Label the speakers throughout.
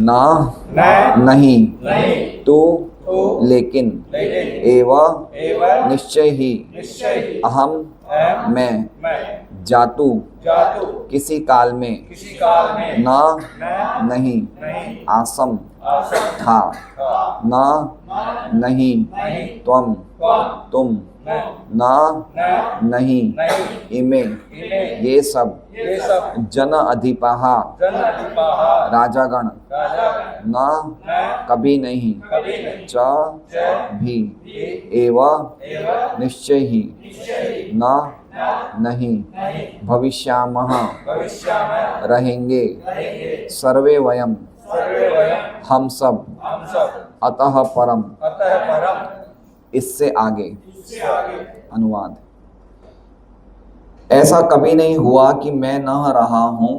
Speaker 1: ना नहीं, तू लेकिन, एवं निश्चय ही, अहम मैं, जातु किसी काल में, ना नहीं, आसम था, ना नहीं, त्वम तुम, ना नहीं, इमे ये सब, जन अधिपाहा राजागण, न कभी नहीं, च भी, एवं निश्चय ही, न नहीं, भविष्यामः रहेंगे, सर्वे वयम हम सब, अतः परम इससे आगे। अनुवाद। ऐसा कभी नहीं हुआ कि मैं न रहा हूं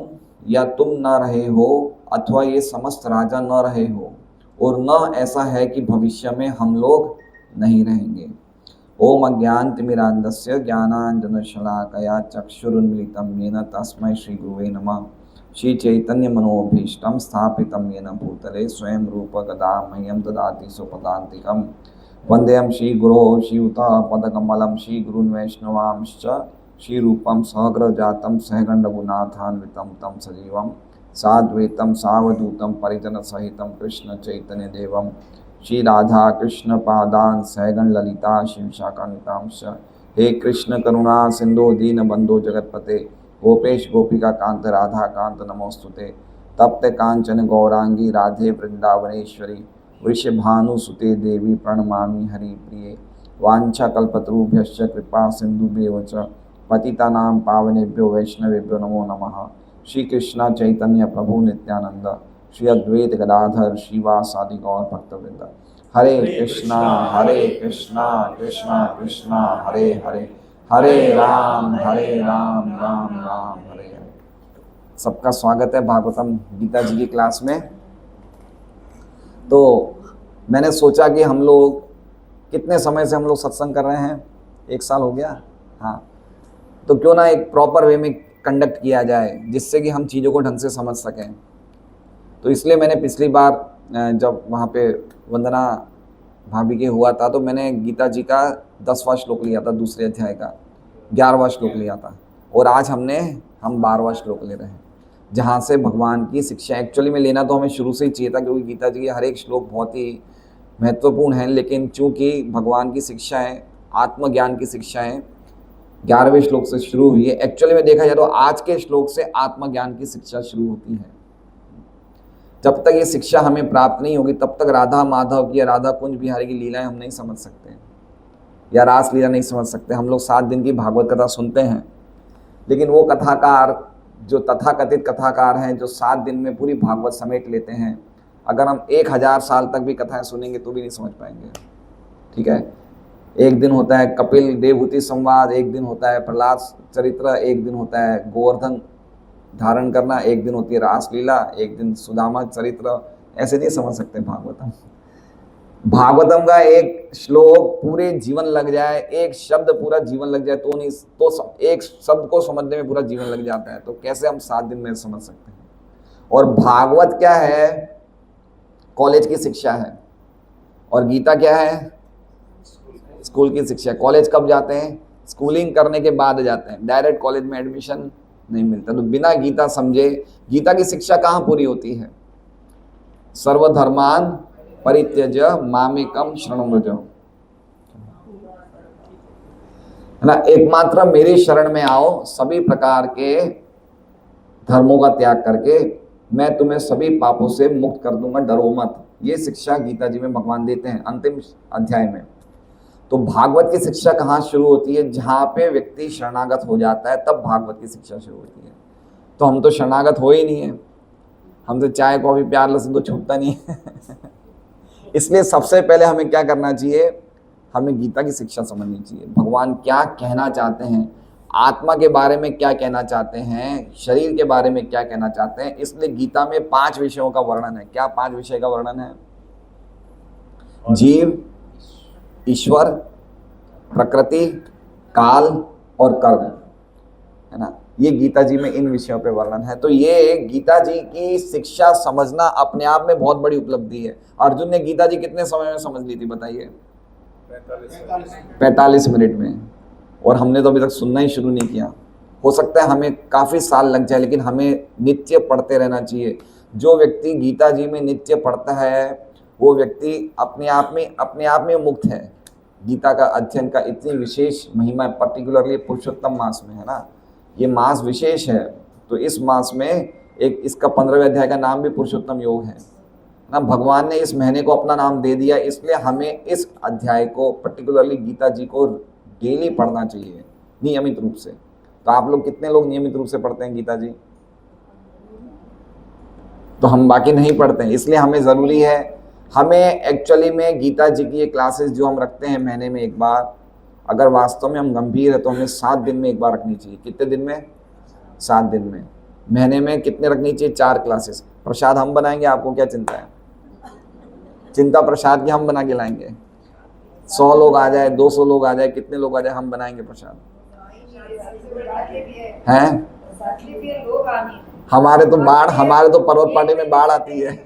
Speaker 1: या तुम न रहे हो अथवा ये समस्त राजा न रहे हो, और न ऐसा है कि भविष्य में हम लोग नहीं रहेंगे। ओम अज्ञानतिमिरान्धस्य ज्ञानाञ्जनशलाकया चक्षुरुन्मीलितं येन तस्मै श्री गुरुवे नमः। श्री चैतन्य मनोभीष्टं स्थापितं येन भूतले स्वयं रूप गदा मह्यं ददाति स्वपदान्तिकम्। वन्देहं श्री गुरो श्रीयुता पदकमलं श्री गुरुन् वैष्णवांश्च श्री रूपम सहग्र जातम सहगंड गुणाथान्वितम तम सजीवम साद्वैतम सावधूतम परिजन सहितम कृष्ण चैतन्य देवम श्री राधा कृष्ण पादान सहगण ललिता शिव शाकान्वितांश। हे कृष्ण करुणा सिंधु दीन बंधु जगतपते गोपेश गोपिका कांत राधा कांत नमोस्तुते। तप्त कांचन गौरांगी राधे वृंदावनेश्वरी वृषभानुसुते देवी प्रणमामि हरिप्रिये। वाञ्छाकल्पतरुभ्यश्च कृपा सिन्धुभ्येव च पतितानां पावनेभ्यो वैष्णवेभ्यो नमो नमः। श्री कृष्ण चैतन्य प्रभु नित्यानंद श्री अद्वैत गदाधर श्रीवासादि गौर भक्तवृंद। हरे कृष्णा कृष्णा कृष्णा हरे हरे, हरे राम राम राम हरे हरे। सबका स्वागत है भागवतम गीता जी की क्लास में। तो मैंने सोचा कि हम लोग कितने समय से हम लोग सत्संग कर रहे हैं, 1 साल हो गया। हाँ, तो क्यों ना एक प्रॉपर वे में कंडक्ट किया जाए जिससे कि हम चीज़ों को ढंग से समझ सकें। तो इसलिए मैंने पिछली बार जब वहाँ पे वंदना भाभी के हुआ था तो मैंने गीता जी का 10वां श्लोक लिया था, दूसरे अध्याय का 11वां श्लोक लिया था, और आज हम 12वां श्लोक ले रहे हैं जहाँ से भगवान की शिक्षा एक्चुअली में लेना तो हमें शुरू से ही चाहिए था, क्योंकि गीता जी के हर एक श्लोक बहुत ही महत्वपूर्ण है। लेकिन चूँकि भगवान की शिक्षा है, आत्मज्ञान की शिक्षा है, 11वें श्लोक से शुरू हुई है। एक्चुअली में देखा जाए तो आज के श्लोक से आत्मज्ञान की शिक्षा शुरू होती है। जब तक ये शिक्षा हमें प्राप्त नहीं होगी तब तक राधा माधव की या राधा कुंज बिहारी की लीलाएं हम नहीं समझ सकते या रास लीला नहीं समझ सकते। हम लोग 7 दिन की भागवत कथा सुनते हैं, लेकिन वो कथाकार जो तथाकथित कथाकार हैं जो 7 दिन में पूरी भागवत समेट लेते हैं, अगर हम 1000 साल तक भी कथाएं सुनेंगे तो भी नहीं समझ पाएंगे। ठीक है, एक दिन होता है कपिल देवहूति संवाद, एक दिन होता है प्रहलाद चरित्र, एक दिन होता है गोवर्धन धारण करना, एक दिन होती है रासलीला, एक दिन सुदामा चरित्र। ऐसे नहीं समझ सकते भागवतम। भागवतम का एक श्लोक पूरे जीवन लग जाए, एक शब्द पूरा जीवन लग जाए तो नहीं, तो एक शब्द को समझने में पूरा जीवन लग जाता है, तो कैसे हम 7 दिन में समझ सकते हैं। और भागवत क्या है? कॉलेज की शिक्षा है, और गीता क्या है? स्कूल की शिक्षा। कॉलेज कब जाते हैं? स्कूलिंग करने के बाद जाते हैं, डायरेक्ट कॉलेज में एडमिशन नहीं मिलता। तो बिना गीता समझे गीता की शिक्षा कहाँ पूरी होती है? सर्वधर्मान परित्यज्य मामेकम शरणं व्रज, है ना। एकमात्र मेरी शरण में आओ, सभी प्रकार के धर्मों का त्याग करके मैं तुम्हें सभी पापों से मुक्त कर दूंगा, डरो मत। ये शिक्षा गीता जी में भगवान देते हैं अंतिम अध्याय में। तो भागवत की शिक्षा कहाँ शुरू होती है? जहाँ पे व्यक्ति शरणागत हो जाता है तब भागवत की शिक्षा शुरू होती है। तो हम तो शरणागत हो ही नहीं है, हमसे चाय कॉफी प्यार लहसुन तो छूटता नहीं है। इसलिए सबसे पहले हमें क्या करना चाहिए? हमें गीता की शिक्षा समझनी चाहिए। भगवान क्या कहना चाहते हैं, आत्मा के बारे में क्या कहना चाहते हैं, शरीर के बारे में क्या कहना चाहते हैं। इसलिए गीता में 5 विषयों का वर्णन है। क्या 5 विषय का वर्णन है? जीव, ईश्वर, प्रकृति, काल और कर्म, है ना। ये गीता जी में इन विषयों पे वर्णन है। तो ये गीता जी की शिक्षा समझना अपने आप में बहुत बड़ी उपलब्धि है। अर्जुन ने गीता जी कितने समय में समझ ली थी बताइए? 45 मिनट में। और हमने तो अभी तक सुनना ही शुरू नहीं किया। हो सकता है हमें काफ़ी साल लग जाए, लेकिन हमें नित्य पढ़ते रहना चाहिए। जो व्यक्ति गीता जी में नित्य पढ़ता है वो व्यक्ति अपने आप में मुक्त है। गीता का अध्ययन का इतनी विशेष महिमा है, पर्टिकुलरली पुरुषोत्तम मास में, है ना। ये मास विशेष है। तो इस मास में एक इसका 15वें अध्याय का नाम भी पुरुषोत्तम योग है ना। भगवान ने इस महीने को अपना नाम दे दिया, इसलिए हमें इस अध्याय को, पर्टिकुलरली गीता जी को डेली पढ़ना चाहिए नियमित रूप से। तो आप लोग कितने लोग नियमित रूप से पढ़ते हैं गीता जी? तो हम बाकी नहीं पढ़ते हैं, इसलिए हमें ज़रूरी है, हमें एक्चुअली में गीता जी की ये क्लासेस जो हम रखते हैं महीने में एक बार, अगर वास्तव में हम गंभीर है तो हमें 7 दिन में एक बार रखनी चाहिए। कितने दिन में? 7 दिन में। महीने में कितने रखनी चाहिए? 4 क्लासेस। प्रसाद हम बनाएंगे, आपको क्या चिंता है? चिंता प्रसाद की हम बना के लाएंगे। 100 लोग आ जाए, 200 लोग आ जाए, कितने लोग आ जाए, हम बनाएंगे प्रसाद। हैं? हमारे तो पर्वत पार्टी में बाढ़ आती है।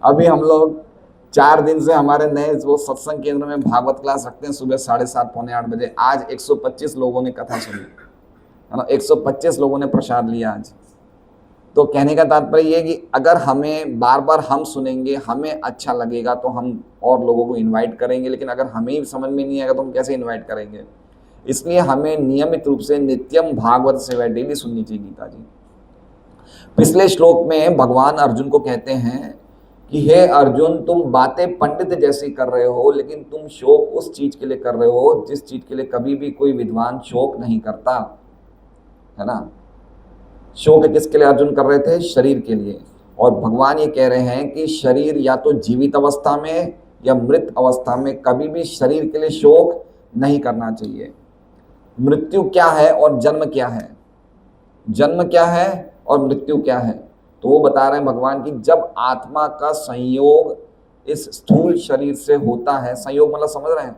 Speaker 1: अभी हम लोग 4 दिन से हमारे नए वो सत्संग केंद्र में भागवत क्लास रखते हैं सुबह 7:30 पौने 8 बजे। आज 125 लोगों ने कथा सुनी, है ना। 125 लोगों ने प्रसाद लिया आज। तो कहने का तात्पर्य ये कि अगर हमें बार बार हम सुनेंगे, हमें अच्छा लगेगा तो हम और लोगों को इनवाइट करेंगे, लेकिन अगर हमें ही समझ में नहीं आएगा तो हम कैसे इनवाइट करेंगे? इसलिए हमें नियमित रूप से नित्यम भागवत सेवा डेली सुननी चाहिए गीता जी। पिछले श्लोक में भगवान अर्जुन को कहते हैं कि हे अर्जुन, तुम बातें पंडित जैसी कर रहे हो, लेकिन तुम शोक उस चीज के लिए कर रहे हो जिस चीज के लिए कभी भी कोई विद्वान शोक नहीं करता, है ना। शोक किसके लिए अर्जुन कर रहे थे? शरीर के लिए। और भगवान ये कह रहे हैं कि शरीर या तो जीवित अवस्था में या मृत अवस्था में कभी भी शरीर के लिए शोक नहीं करना चाहिए। मृत्यु क्या है और जन्म क्या है? जन्म क्या है और मृत्यु क्या है? तो वो बता रहे हैं भगवान की जब आत्मा का संयोग इस स्थूल शरीर से होता है, संयोग मतलब समझ रहे हैं,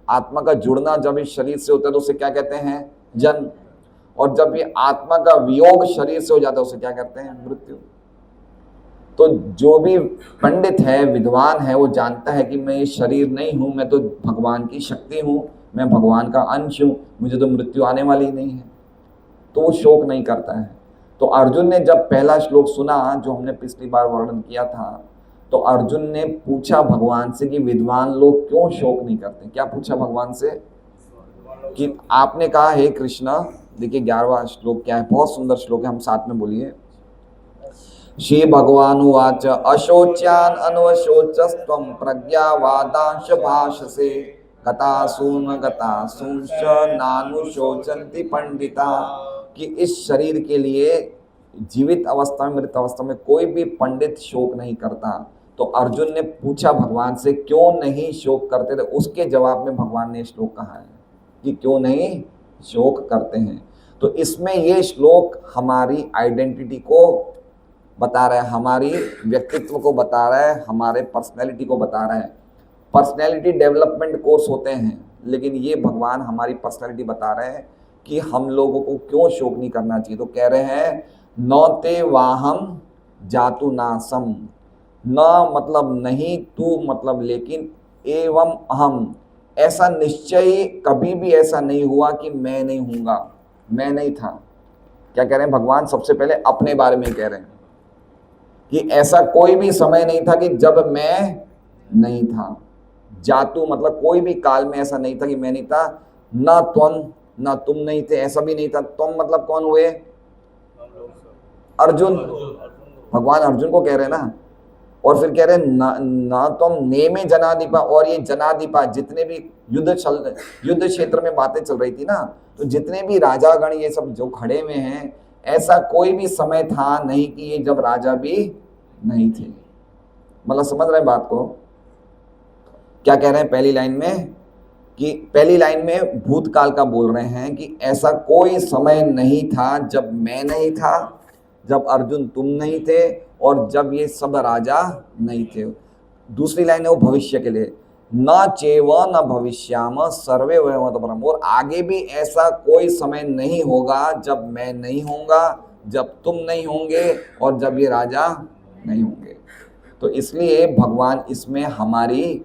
Speaker 1: आत्मा का जुड़ना जब इस शरीर से होता है तो उसे क्या कहते हैं? जन्म। और जब ये आत्मा का वियोग शरीर से हो जाता है उसे क्या कहते हैं? मृत्यु। तो जो भी पंडित है, विद्वान है, वो जानता है कि मैं ये शरीर नहीं हूं, मैं तो भगवान की शक्ति हूं, मैं भगवान का अंश हूं, मुझे तो मृत्यु आने वाली ही नहीं है, तो वो शोक नहीं करता है। तो अर्जुन ने जब पहला श्लोक सुना जो हमने पिछली बार वर्णन किया था, तो अर्जुन ने पूछा भगवान से कि विद्वान लोग क्यों शोक नहीं करते? क्या पूछा भगवान से? कि आपने कहा हे कृष्ण, देखिए 11वां श्लोक क्या है, बहुत सुंदर श्लोक है, हम साथ में बोलिए। श्री भगवान उवाच अशोच्यान अनवशोचस्त्वं प्रज्ञावादांश भाषसे गतासून गतासूंश्च नानुशोचन्ति पंडिता। कि इस शरीर के लिए जीवित अवस्था में, मृत अवस्था में कोई भी पंडित शोक नहीं करता। तो अर्जुन ने पूछा भगवान से क्यों नहीं शोक करते थे, उसके जवाब में भगवान ने श्लोक कहा है कि क्यों नहीं शोक करते हैं। तो इसमें ये श्लोक हमारी आइडेंटिटी को बता रहा है, हमारी व्यक्तित्व को बता रहा है, हमारे पर्सनैलिटी को बता रहा है। पर्सनैलिटी डेवलपमेंट कोर्स होते हैं, लेकिन ये भगवान हमारी पर्सनैलिटी बता रहे हैं कि हम लोगों को क्यों शोक नहीं करना चाहिए। तो कह रहे हैं नौते वाहम जातु नासम, न मतलब नहीं, तू मतलब लेकिन, एवं अहम ऐसा निश्चय कभी भी ऐसा नहीं हुआ कि मैं नहीं हूँगा, मैं नहीं था। क्या कह रहे हैं भगवान? सबसे पहले अपने बारे में कह रहे हैं कि ऐसा कोई भी समय नहीं था कि जब मैं नहीं था। जातु मतलब कोई भी काल में ऐसा नहीं था कि मैं नहीं था। न त्वम, न तुम नहीं थे, ऐसा भी नहीं था। तुम मतलब कौन हुए? अर्जुन। भगवान अर्जुन को कह रहे हैं ना। और फिर कह रहे हैं न तुम ने में जनाधिपा, और ये जनाधिपा जितने भी युद्ध क्षेत्र में बातें चल रही थी ना, तो जितने भी राजागण ये सब जो खड़े हुए हैं, ऐसा कोई भी समय था नहीं कि ये जब राजा भी नहीं थे। मतलब समझ रहे हैं बात को? क्या कह रहे हैं पहली लाइन में? कि पहली लाइन में भूतकाल का बोल रहे हैं कि ऐसा कोई समय नहीं था जब मैं नहीं था, जब अर्जुन तुम नहीं थे, और जब ये सब राजा नहीं थे। दूसरी लाइन है वो भविष्य के लिए न चेव न भविष्याम सर्वे वयम परम, और आगे भी ऐसा कोई समय नहीं होगा जब मैं नहीं होऊंगा, जब तुम नहीं होंगे और जब ये राजा नहीं होंगे। तो इसलिए भगवान इसमें हमारी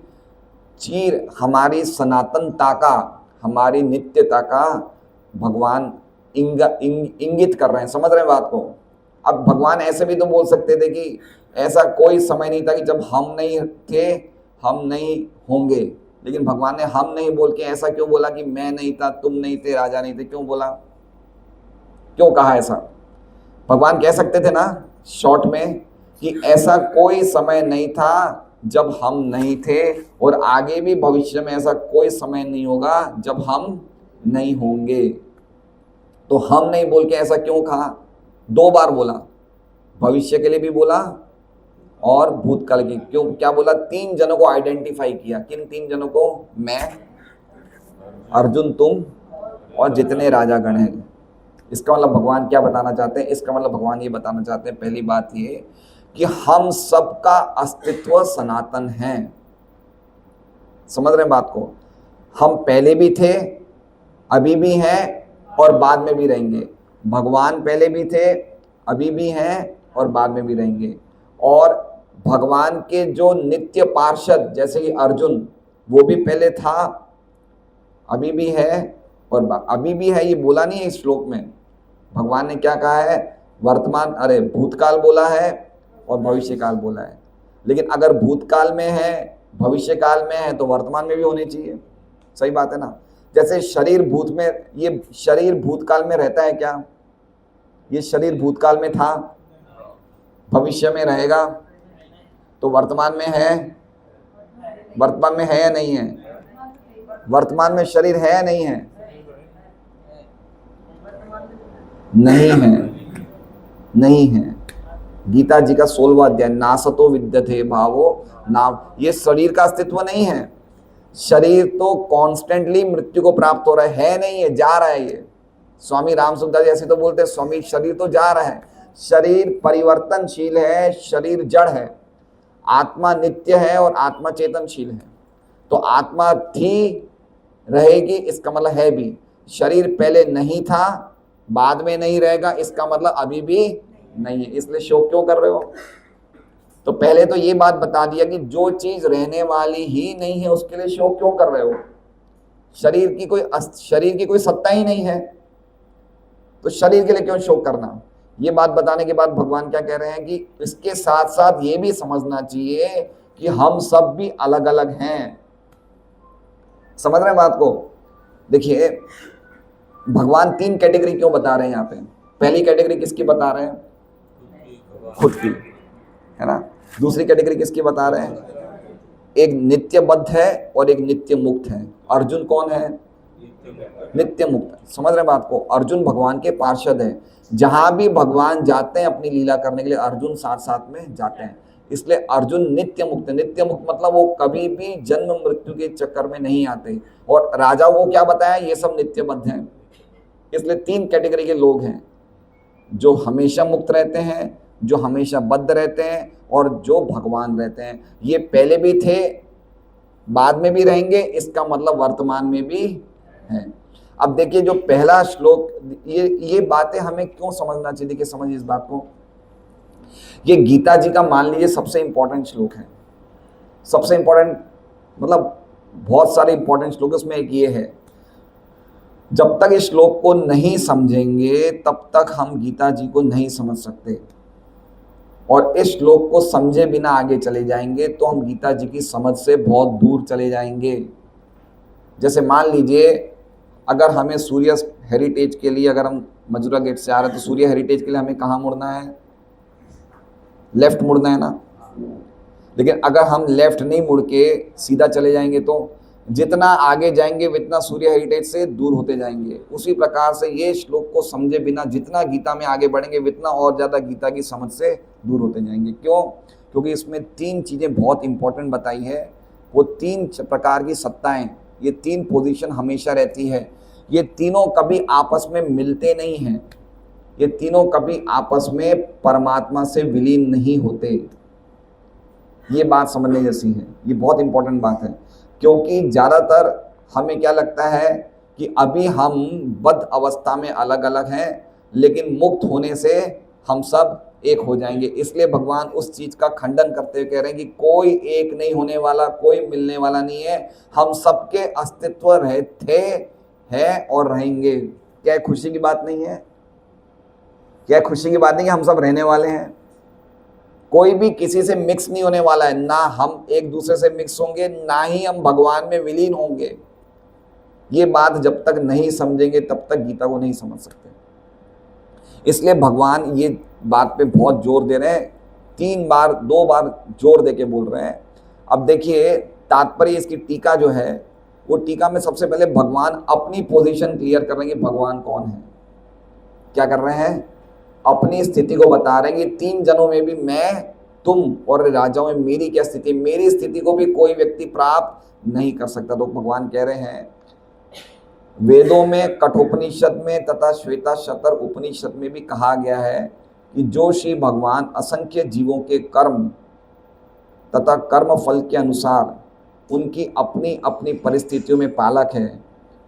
Speaker 1: सनातनता का, हमारी नित्यता का भगवान इंगित कर रहे हैं। समझ रहे हैं बात को? अब भगवान ऐसे भी तो बोल सकते थे कि ऐसा कोई समय नहीं था कि जब हम नहीं थे, हम नहीं होंगे, लेकिन भगवान ने हम नहीं बोल के ऐसा क्यों बोला कि मैं नहीं था, तुम नहीं थे, राजा नहीं थे? क्यों बोला, क्यों कहा ऐसा? भगवान कह सकते थे ना शॉर्ट में कि ऐसा कोई समय नहीं था जब हम नहीं थे, और आगे भी भविष्य में ऐसा कोई समय नहीं होगा जब हम नहीं होंगे। तो हम नहीं बोल के ऐसा क्यों कहा? 2 बार बोला, भविष्य के लिए भी बोला और भूतकाल की। क्यों, क्या बोला? 3 जनों को आइडेंटिफाई किया। किन 3 जनों को? मैं, अर्जुन, तुम और जितने राजागण हैं। इसका मतलब भगवान क्या बताना चाहते हैं? इसका मतलब भगवान ये बताना चाहते हैं, पहली बात ये कि हम सबका अस्तित्व सनातन है। समझ रहे हैं बात को? हम पहले भी थे, अभी भी हैं और बाद में भी रहेंगे। भगवान पहले भी थे, अभी भी हैं और बाद में भी रहेंगे। और भगवान के जो नित्य पार्षद जैसे कि अर्जुन, वो भी पहले था, अभी भी है और अभी भी है। ये बोला नहीं है इस श्लोक में। भगवान ने क्या कहा है? वर्तमान, अरे भूतकाल बोला है और भविष्य काल बोला है। लेकिन अगर भूतकाल में है, भविष्य काल में है, तो वर्तमान में भी होने चाहिए। सही बात है ना? जैसे शरीर ये शरीर भूतकाल में रहता है क्या? ये शरीर भूतकाल में था, भविष्य में रहेगा, तो वर्तमान में है? वर्तमान में है या नहीं है? वर्तमान में शरीर है या नहीं है? नहीं है, नहीं है। गीता जी का 16वां अध्याय, नासतो विद्यते भावो नाम, ये शरीर का अस्तित्व नहीं है। शरीर तो कॉन्स्टेंटली मृत्यु को प्राप्त हो रहा है नहीं है, जा रहा है। ये स्वामी रामसुंदर जी ऐसे तो बोलते हैं, स्वामी शरीर तो जा रहा है। शरीर परिवर्तनशील है, शरीर जड़ है, आत्मा नित्य है और आत्मा चेतनशील है। तो आत्मा थी, रहेगी, इसका मतलब है भी। शरीर पहले नहीं था, बाद में नहीं रहेगा, इसका मतलब अभी भी नहीं है। इसलिए शोक क्यों कर रहे हो? तो पहले तो ये बात बता दिया कि जो चीज रहने वाली ही नहीं है उसके लिए शोक क्यों कर रहे हो? शरीर की कोई सत्ता ही नहीं है, तो शरीर के लिए क्यों शोक करना? ये बात बताने के बाद भगवान क्या कह रहे हैं कि इसके साथ साथ ये भी समझना चाहिए कि हम सब भी अलग अलग हैं। समझ रहे हैं बात को? देखिए भगवान 3 कैटेगरी क्यों बता रहे हैं यहाँ पे? पहली कैटेगरी किसकी बता रहे हैं? खुद की, है ना? दूसरी कैटेगरी किसकी बता रहे हैं? एक नित्यबद्ध है और एक नित्य मुक्त है। अर्जुन कौन है? नित्य मुक्त। समझ रहे हैं बात को? अर्जुन भगवान के पार्षद है। जहां भी भगवान जाते हैं अपनी लीला करने के लिए, अर्जुन साथ साथ में जाते हैं। इसलिए अर्जुन नित्य मुक्त है। नित्य मुक्त मतलब वो कभी भी जन्म मृत्यु के चक्कर में नहीं आते। और राजा को क्या बताया? ये सब नित्यबद्ध हैं। इसलिए 3 कैटेगरी के लोग हैं, जो हमेशा मुक्त रहते हैं, जो हमेशा बद्ध रहते हैं और जो भगवान रहते हैं। ये पहले भी थे, बाद में भी रहेंगे, इसका मतलब वर्तमान में भी है। अब देखिए जो पहला श्लोक, ये बातें हमें क्यों समझना चाहिए? देखिए समझिए इस बात को। ये गीता जी का मान लीजिए सबसे इंपॉर्टेंट श्लोक है। सबसे इंपॉर्टेंट मतलब बहुत सारे इंपॉर्टेंट श्लोक, उसमें एक ये है। जब तक इस श्लोक को नहीं समझेंगे तब तक हम गीता जी को नहीं समझ सकते, और इस श्लोक को समझे बिना आगे चले जाएंगे तो हम गीता जी की समझ से बहुत दूर चले जाएंगे। जैसे मान लीजिए अगर हमें सूर्य हेरिटेज के लिए, अगर हम मजूरा गेट से आ रहे हैं तो सूर्य हेरिटेज के लिए हमें कहाँ मुड़ना है? लेफ्ट मुड़ना है ना। लेकिन अगर हम लेफ्ट नहीं मुड़ के सीधा चले जाएंगे तो जितना आगे जाएंगे उतना सूर्य हेरिटेज से दूर होते जाएंगे। उसी प्रकार से ये श्लोक को समझे बिना जितना गीता में आगे बढ़ेंगे उतना और ज़्यादा गीता की समझ से दूर होते जाएंगे। क्यों? क्योंकि इसमें 3 चीज़ें बहुत इंपॉर्टेंट बताई है। वो 3 प्रकार की सत्ताएं, ये 3 पोजीशन हमेशा रहती है। ये तीनों कभी आपस में मिलते नहीं हैं, ये तीनों कभी आपस में परमात्मा से विलीन नहीं होते। ये बात समझने जैसी है, ये बहुत इंपॉर्टेंट बात है। क्योंकि ज़्यादातर हमें क्या लगता है कि अभी हम बद्ध अवस्था में अलग अलग हैं, लेकिन मुक्त होने से हम सब एक हो जाएंगे। इसलिए भगवान उस चीज का खंडन करते हुए कह रहे हैं कि कोई एक नहीं होने वाला, कोई मिलने वाला नहीं है, हम सबके अस्तित्व रहे थे, है और रहेंगे। क्या खुशी की बात नहीं है? क्या खुशी की बात नहीं है? हम सब रहने वाले हैं, कोई भी किसी से मिक्स नहीं होने वाला है, ना हम एक दूसरे से मिक्स होंगे, ना ही हम भगवान में विलीन होंगे। ये बात जब तक नहीं समझेंगे तब तक गीता को नहीं समझ सकते। इसलिए भगवान ये बात पे बहुत जोर दे रहे हैं, 2 बार जोर दे के बोल रहे हैं। अब देखिए तात्पर्य इसकी टीका जो है, वो टीका में सबसे पहले भगवान अपनी पोजीशन क्लियर कर रहे हैं कि भगवान कौन है। क्या कर रहे हैं? अपनी स्थिति को बता रहे हैं कि 3 जनों में भी मैं, तुम और राजाओं में मेरी क्या स्थिति, मेरी स्थिति को भी कोई व्यक्ति प्राप्त नहीं कर सकता। तो भगवान कह रहे हैं, वेदों में, कठोपनिषद में तथा श्वेता शतर उपनिषद में भी कहा गया है कि जो श्री भगवान असंख्य जीवों के कर्म तथा कर्म फल के अनुसार उनकी अपनी अपनी परिस्थितियों में पालक है,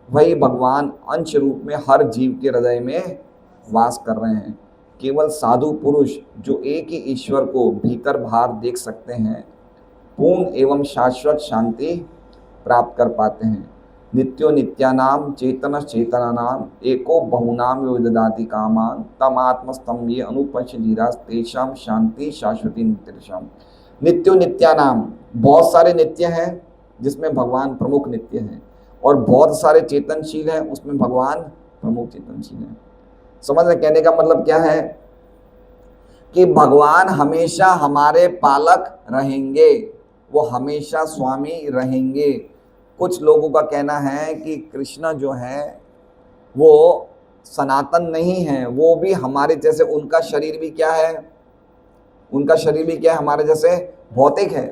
Speaker 1: वही भगवान अंश रूप में हर जीव के हृदय में वास कर रहे हैं। केवल साधु पुरुष जो एक ही ईश्वर को भीतर बाहर देख सकते हैं, पूर्ण एवं शाश्वत शांति प्राप्त कर पाते हैं। नित्यो नित्यानाम चेतन चेतनानाम एको बहुनाम विददाति कामान तम आत्मस्तम ये अनुपंच धीरा तेषाम शांति शाश्वती नित्यशाम। नित्यो नित्यानाम, बहुत सारे नित्य हैं जिसमें भगवान प्रमुख नित्य हैं, और बहुत सारे चेतनशील हैं उसमें भगवान प्रमुख चेतनशील हैं। समझ रहे? कहने का मतलब क्या है कि भगवान हमेशा हमारे पालक रहेंगे, वो हमेशा स्वामी रहेंगे। कुछ लोगों का कहना है कि कृष्ण जो है वो सनातन नहीं है, वो भी हमारे जैसे, उनका शरीर भी क्या है, उनका शरीर भी क्या है, हमारे जैसे भौतिक है।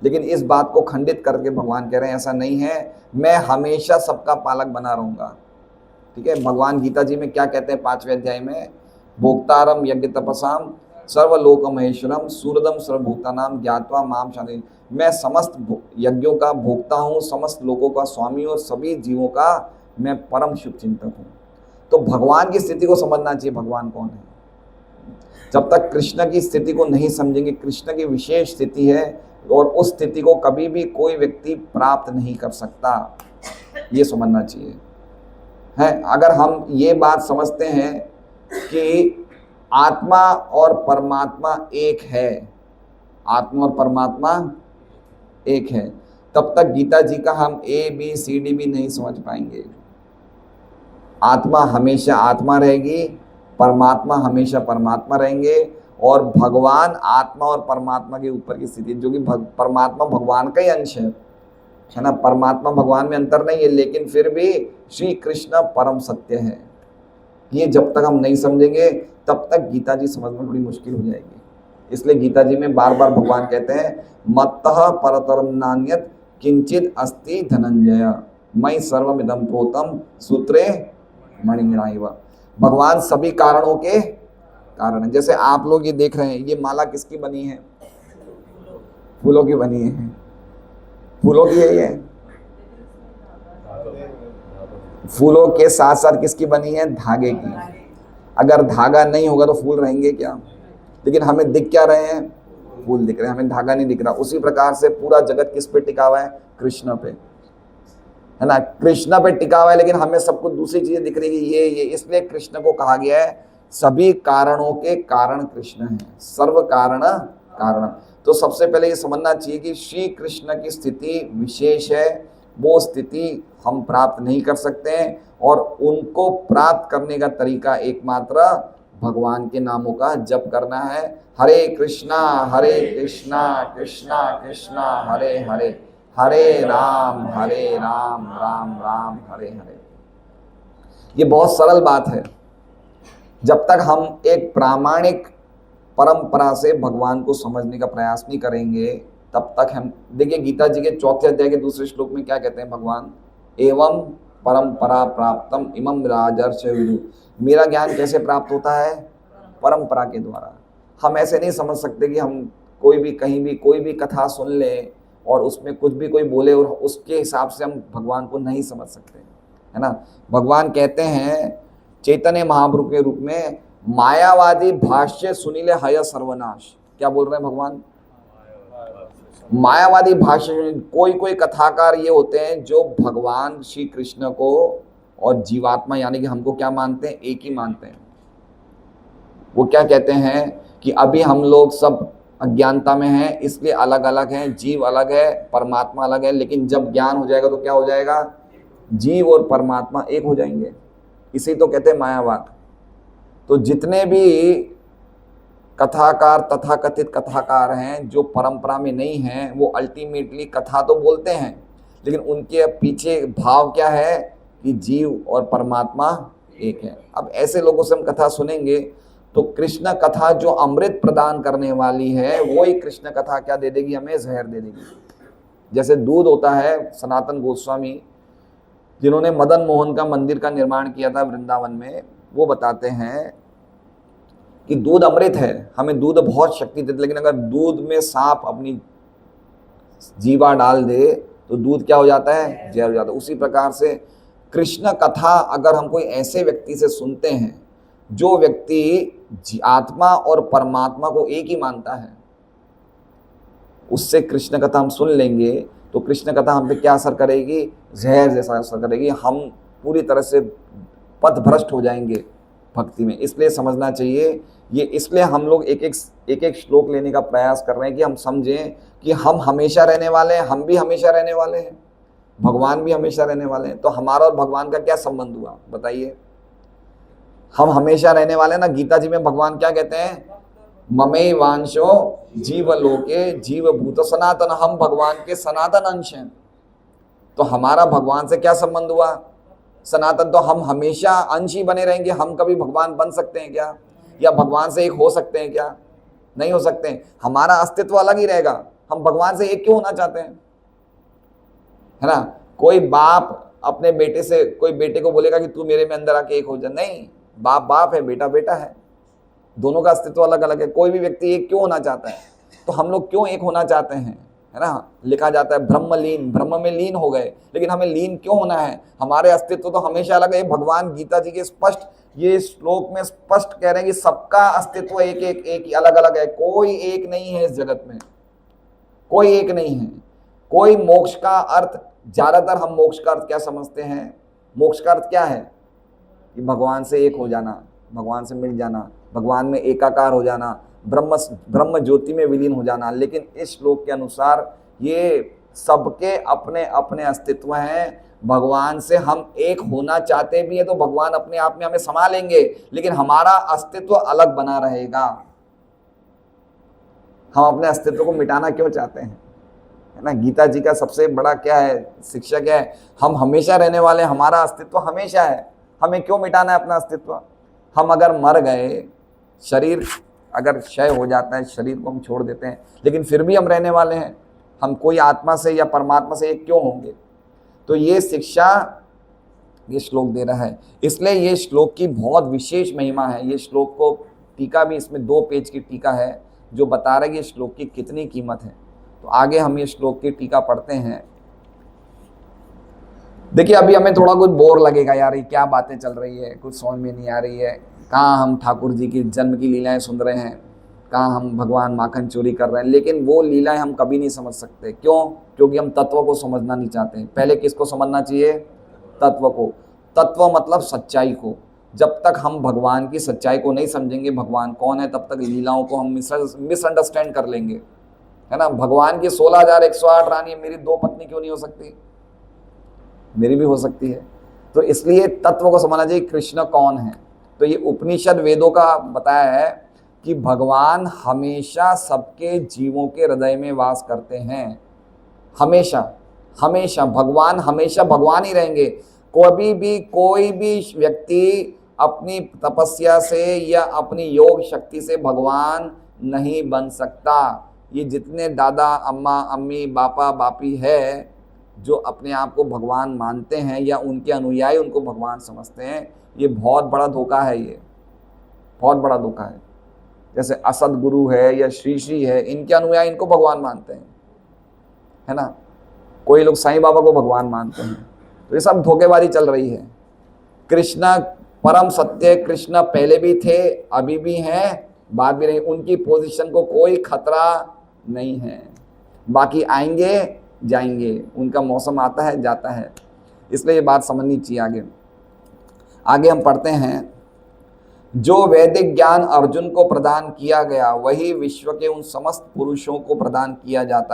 Speaker 1: लेकिन इस बात को खंडित करके भगवान कह रहे हैं ऐसा नहीं है, मैं हमेशा सबका पालक बना रहूंगा। ठीक है, भगवान गीता जी में क्या कहते हैं 5वें अध्याय में, भोक्तारम यज्ञ तपसाम सर्वलोक महेश्वरम सूरदम सर्वभूतानाम ज्ञात्वा माम शांति। मैं समस्त यज्ञों का भोक्ता हूँ, समस्त लोगों का स्वामी और सभी जीवों का मैं परम शुभ चिंतक हूँ। तो भगवान की स्थिति को समझना चाहिए, भगवान कौन है। जब तक कृष्ण की स्थिति को नहीं समझेंगे, कृष्ण की विशेष स्थिति है और उस स्थिति को कभी भी कोई व्यक्ति प्राप्त नहीं कर सकता, ये समझना चाहिए है। अगर हम ये बात समझते हैं कि आत्मा और परमात्मा एक है, आत्मा और परमात्मा एक है, तब तक गीता जी का हम ABCD भी नहीं समझ पाएंगे। आत्मा हमेशा आत्मा रहेगी, परमात्मा हमेशा परमात्मा रहेंगे, और भगवान आत्मा और परमात्मा के ऊपर की स्थिति, जो कि परमात्मा भगवान का ही अंश है ना। परमात्मा भगवान में अंतर नहीं है, लेकिन फिर भी श्री कृष्ण परम सत्य है। ये जब तक हम नहीं समझेंगे तब तक गीता जी समझना बड़ी मुश्किल हो जाएगी। इसलिए गीता जी में बार बार भगवान कहते हैं, मत्तः परतरम नान्यत् किंचित अस्ति धनंजय मयि सर्वमिदं प्रोतम सूत्रे मणिगणाइव। भगवान सभी कारणों के कारण है। जैसे आप लोग ये देख रहे हैं, ये माला किसकी बनी है? फूलों की बनी है। फूलों की है ये, फूलों के साथ साथ किसकी बनी है? धागे की। अगर धागा नहीं होगा तो फूल रहेंगे क्या? लेकिन हमें दिख क्या रहे हैं? फूल दिख रहे हैं, हमें धागा नहीं दिख रहा। उसी प्रकार से पूरा जगत किस पे टिका हुआ है? कृष्ण पे, है ना। कृष्ण पे टिका हुआ है, लेकिन हमें सब कुछ दूसरी चीजें दिख रही है। ये इसलिए कृष्ण को कहा गया है सभी कारणों के कारण कृष्ण है, सर्व कारण कारण। तो सबसे पहले ये समझना चाहिए कि श्री कृष्ण की स्थिति विशेष है, वो स्थिति हम प्राप्त नहीं कर सकते हैं, और उनको प्राप्त करने का तरीका एकमात्र भगवान के नामों का जप करना है। हरे कृष्णा कृष्णा कृष्णा हरे हरे, हरे राम राम राम हरे हरे। ये बहुत सरल बात है। जब तक हम एक प्रामाणिक परंपरा से भगवान को समझने का प्रयास नहीं करेंगे, तब तक हम देखिए गीता जी के 4थे अध्याय के दूसरे श्लोक में क्या कहते हैं भगवान, एवं परंपरा प्राप्तम इमं राजर्षय विदु। मेरा ज्ञान कैसे प्राप्त होता है? परंपरा के द्वारा। हम ऐसे नहीं समझ सकते कि हम कोई भी कहीं भी कोई भी कथा सुन लें और उसमें कुछ भी कोई बोले और उसके हिसाब से हम भगवान को नहीं समझ सकते, है ना। भगवान कहते हैं चैतन्य महाप्रभु के रूप में, मायावादी भाष्य सुनीले हय सर्वनाश। क्या बोल रहे हैं भगवान? मायावादी भाष्य, कोई कोई कथाकार ये होते हैं जो भगवान श्री कृष्ण को और जीवात्मा यानी कि हमको क्या मानते हैं? एक ही मानते हैं। वो क्या कहते हैं कि अभी हम लोग सब अज्ञानता में हैं, इसलिए अलग अलग हैं, जीव अलग है, परमात्मा अलग है, लेकिन जब ज्ञान हो जाएगा तो क्या हो जाएगा? जीव और परमात्मा एक हो जाएंगे। इसी तो कहते हैं मायावाद। तो जितने भी कथाकार, तथाकथित कथाकार हैं जो परंपरा में नहीं हैं, वो अल्टीमेटली कथा तो बोलते हैं, लेकिन उनके पीछे भाव क्या है कि जीव और परमात्मा एक है। अब ऐसे लोगों से हम कथा सुनेंगे तो कृष्ण कथा जो अमृत प्रदान करने वाली है, वही कृष्ण कथा क्या दे देगी? हमें जहर दे देगी। जैसे दूध होता है, सनातन गोस्वामी जिन्होंने मदन मोहन का मंदिर का निर्माण किया था वृंदावन में, वो बताते हैं कि दूध अमृत है, हमें दूध बहुत शक्ति देता है, लेकिन अगर दूध में सांप अपनी जीवा डाल दे तो दूध क्या हो जाता है? जहर हो जाता है। उसी प्रकार से कृष्ण कथा अगर हम कोई ऐसे व्यक्ति से सुनते हैं जो व्यक्ति आत्मा और परमात्मा को एक ही मानता है, उससे कृष्ण कथा हम सुन लेंगे तो कृष्ण कथा हम पे क्या असर करेगी? जहर जैसा असर करेगी। हम पूरी तरह से पथभ्रष्ट हो जाएंगे भक्ति में। इसलिए समझना चाहिए ये, इसलिए हम लोग एक एक श्लोक लेने का प्रयास कर रहे हैं कि हम समझें कि हम हमेशा रहने वाले हैं, हम भी हमेशा रहने वाले हैं, भगवान भी हमेशा रहने वाले हैं। तो हमारा और भगवान का क्या संबंध हुआ बताइए? हम हमेशा रहने वाले हैं ना। गीता जी में भगवान क्या कहते हैं? ममे वांशो जीव लोके जीव भूत सनातन, हम भगवान के सनातन अंश हैं। तो हमारा भगवान से क्या संबंध हुआ? सनातन। तो हम हमेशा अंश ही बने रहेंगे। हम कभी भगवान बन सकते हैं क्या? या भगवान से एक हो सकते हैं क्या? नहीं हो सकते हैं। हमारा अस्तित्व अलग ही रहेगा। हम भगवान से एक क्यों होना चाहते हैं, है ना। कोई बाप अपने बेटे से, कोई बेटे को बोलेगा कि तू मेरे में अंदर आके एक हो जा? नहीं, बाप बाप है, बेटा बेटा है, दोनों का अस्तित्व अलग अलग है। कोई भी व्यक्ति एक क्यों होना चाहता है? तो हम लोग क्यों एक होना चाहते हैं, है ना। लिखा जाता है ब्रह्म लीन, ब्रह्म में लीन हो गए। लेकिन हमें लीन क्यों होना है? हमारे अस्तित्व तो हमेशा अलग है। भगवान गीता जी के स्पष्ट ये श्लोक में स्पष्ट कह रहे हैं कि सबका अस्तित्व एक एक एक अलग अलग है, कोई एक नहीं है इस जगत में, कोई एक नहीं है। कोई मोक्ष का अर्थ, ज्यादातर हम मोक्ष का अर्थ क्या समझते हैं? मोक्ष का अर्थ क्या है? कि भगवान से एक हो जाना, भगवान से मिल जाना, भगवान में एकाकार हो जाना, ब्रह्म ज्योति में विलीन हो जाना। लेकिन इस श्लोक के अनुसार ये सबके अपने अपने अस्तित्व हैं। भगवान से हम एक होना चाहते भी है तो भगवान अपने आप में हमें समा लेंगे, लेकिन हमारा अस्तित्व अलग बना रहेगा। हम अपने अस्तित्व को मिटाना क्यों चाहते हैं, है ना। गीता जी का सबसे बड़ा क्या है, शिक्षा क्या है? हम हमेशा रहने वाले, हमारा अस्तित्व हमेशा है। हमें क्यों मिटाना है अपना अस्तित्व? हम अगर मर गए, शरीर अगर क्षय हो जाता है, शरीर को हम छोड़ देते हैं, लेकिन फिर भी हम रहने वाले हैं। हम कोई आत्मा से या परमात्मा से एक क्यों होंगे? तो ये शिक्षा ये श्लोक दे रहा है। इसलिए ये श्लोक की बहुत विशेष महिमा है। ये श्लोक को टीका भी, इसमें 2 पेज की टीका है जो बता रहा है कि श्लोक की कितनी कीमत है। तो आगे हम ये श्लोक की टीका पढ़ते हैं। देखिए अभी हमें थोड़ा कुछ बोर लगेगा, यार ये क्या बातें चल रही है, कुछ समझ में नहीं आ रही है। कहाँ हम ठाकुर जी की जन्म की लीलाएं सुन रहे हैं, कहाँ हम भगवान माखन चोरी कर रहे हैं। लेकिन वो लीलाएं हम कभी नहीं समझ सकते। क्यों? क्योंकि हम तत्व को समझना नहीं चाहते। पहले किसको समझना चाहिए? तत्व को। तत्व मतलब सच्चाई को। जब तक हम भगवान की सच्चाई को नहीं समझेंगे, भगवान कौन है, तब तक लीलाओं को हम मिसअंडरस्टैंड कर लेंगे, है ना। भगवान की 16,108 रानी, मेरी 2 पत्नी क्यों नहीं हो सकती? मेरी भी हो सकती है। तो इसलिए तत्व को समझना चाहिए, कृष्ण कौन है। तो ये उपनिषद वेदों का बताया है कि भगवान हमेशा सबके जीवों के हृदय में वास करते हैं। हमेशा हमेशा भगवान, हमेशा भगवान ही रहेंगे। कभी भी कोई भी व्यक्ति अपनी तपस्या से या अपनी योग शक्ति से भगवान नहीं बन सकता। ये जितने दादा अम्मा अम्मी बापा बापी है जो अपने आप को भगवान मानते हैं या उनके अनुयायी उनको भगवान समझते हैं, ये बहुत बड़ा धोखा है। ये बहुत बड़ा धोखा है। जैसे असद गुरु है या श्री श्री है, इनके अनुयायी इनको भगवान मानते हैं। है ना। कोई लोग साईं बाबा को भगवान मानते हैं, तो ये सब धोखेबाजी चल रही है। कृष्णा परम सत्य, कृष्णा पहले भी थे, अभी भी हैं, बाद भी रहे, उनकी पोजीशन को कोई खतरा नहीं है। बाकी आएंगे जाएंगे, उनका मौसम आता है जाता है, इसलिए ये बात समझनी चाहिए। आगे हम पढ़ते हैं, जो वैदिक ज्ञान अर्जुन को प्रदान किया गया वही विश्व के उन समस्त पुरुषों को प्रदान किया जाता है